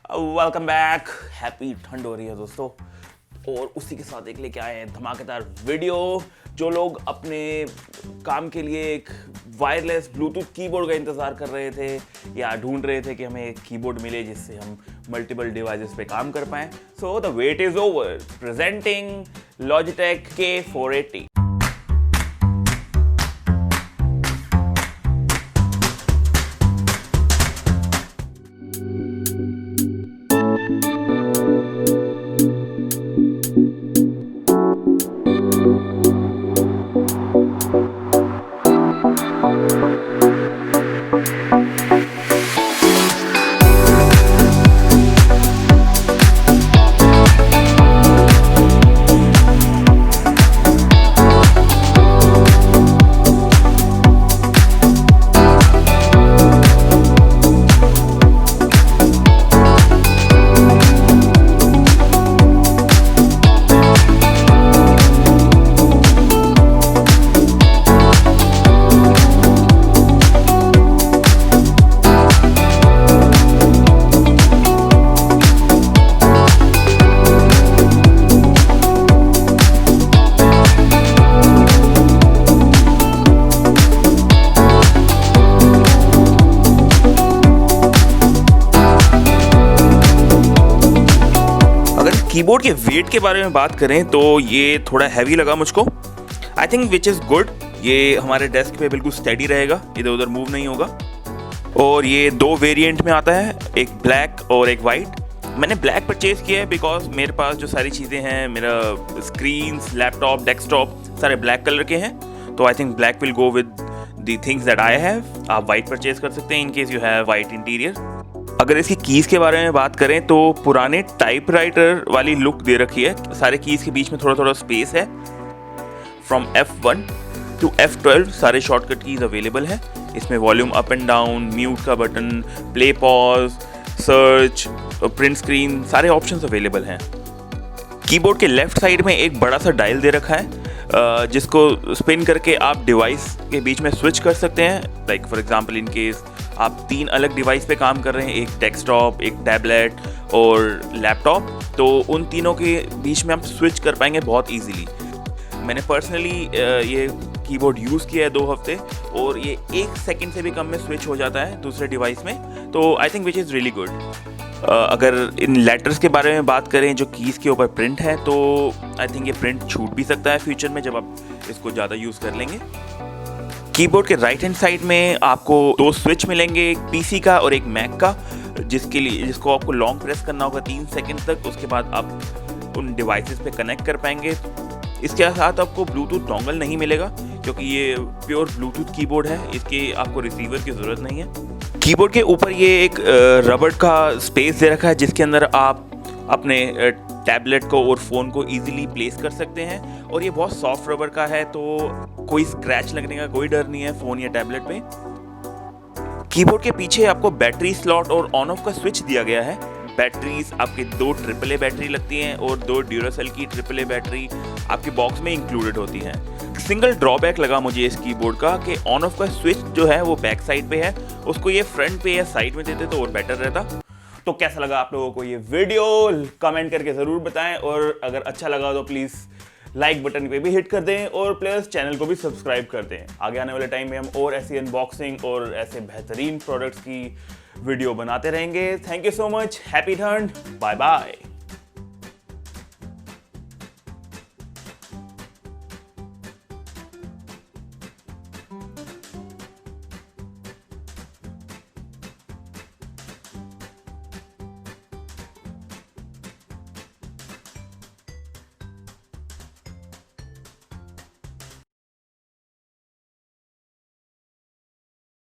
Welcome back. Happy ठंड हो रही है दोस्तों, और उसी के साथ एक लेके आए हैं धमाकेदार वीडियो। जो लोग अपने काम के लिए एक वायरलेस ब्लूटूथ कीबोर्ड का इंतज़ार कर रहे थे या ढूंढ रहे थे कि हमें एक कीबोर्ड मिले जिससे हम मल्टीपल डिवाइसेस पे काम कर पाएं, so the weight is over. Presenting Logitech K480। Keyboard के वेट के बारे में बात करें तो ये थोड़ा हैवी लगा मुझको। I think which is good. ये हमारे डेस्क पे बिल्कुल स्टेडी रहेगा, इधर उधर मूव नहीं होगा। और ये दो वेरिएंट में आता है, एक ब्लैक और एक वाइट। मैंने ब्लैक परचेज किया है बिकॉज मेरे पास जो सारी चीज़ें हैं, मेरा स्क्रीन्स, लैपटॉप, डेस्कटॉप सारे ब्लैक कलर के हैं, तो I think black will go with the things that I have. आप वाइट परचेज कर सकते हैं in case you have white interior. अगर इसकी कीज़ के बारे में बात करें तो पुराने टाइपराइटर वाली लुक दे रखी है। सारे कीज़ के बीच में थोड़ा थोड़ा स्पेस है। फ्रॉम F1 टू F12 सारे शॉर्टकट कीज़ अवेलेबल है। इसमें volume up and down, mute का button, play pause, search, print screen, सारे ऑप्शंस अवेलेबल हैं। कीबोर्ड के लेफ्ट साइड में एक बड़ा सा डायल दे रखा है जिसको स्पिन करके आप डिवाइस के बीच में स्विच कर सकते हैं। Like for example in case आप 3 अलग डिवाइस पे काम कर रहे हैं, एक डेस्कटॉप, एक टैबलेट और लैपटॉप, तो उन तीनों के बीच में आप स्विच कर पाएंगे बहुत इजीली। मैंने पर्सनली ये कीबोर्ड यूज़ किया है 2 हफ्ते, और ये 1 सेकंड से भी कम में स्विच हो जाता है दूसरे डिवाइस में, तो I think which is really good. अगर इन लेटर्स के बारे में बात करें जो कीज़ के ऊपर प्रिंट है, तो आई थिंक ये प्रिंट छूट भी सकता है फ्यूचर में जब आप इसको ज़्यादा यूज़ कर लेंगे। कीबोर्ड के राइट हैंड साइड में आपको 2 स्विच मिलेंगे, एक पीसी का और एक मैक का, जिसको आपको लॉन्ग प्रेस करना होगा 3 सेकंड तक। उसके बाद आप उन डिवाइसेस पे कनेक्ट कर पाएंगे। इसके साथ आपको ब्लूटूथ डोंगल नहीं मिलेगा क्योंकि ये प्योर ब्लूटूथ कीबोर्ड है, इसके आपको रिसीवर की ज़रूरत नहीं है। कीबोर्ड के ऊपर ये एक रबड़ का स्पेस दे रखा है जिसके अंदर आप अपने टैबलेट को और फ़ोन को इजीली प्लेस कर सकते हैं, और ये बहुत सॉफ्ट रबर का है, तो कोई स्क्रैच लगने का कोई डर नहीं है फ़ोन या टैबलेट पे। कीबोर्ड के पीछे आपको बैटरी स्लॉट और ऑन ऑफ का स्विच दिया गया है। बैटरीज आपके 2 AAA बैटरी लगती हैं और 2 ड्यूरासेल की AAA बैटरी आपके बॉक्स में इंक्लूडेड होती हैं। सिंगल ड्रॉबैक लगा मुझे इस कीबोर्ड का कि ऑन ऑफ का स्विच जो है वो बैक साइड पे है, उसको ये फ्रंट पे या साइड में देते तो और बेटर रहता। तो कैसा लगा आप लोगों को ये वीडियो, कमेंट करके ज़रूर बताएं, और अगर अच्छा लगा तो प्लीज़ लाइक बटन पे भी हिट कर दें और प्लस चैनल को भी सब्सक्राइब कर दें। आगे आने वाले टाइम में हम और ऐसी अनबॉक्सिंग और ऐसे बेहतरीन प्रोडक्ट्स की वीडियो बनाते रहेंगे। Thank you so much. Happy ठंड। Bye bye.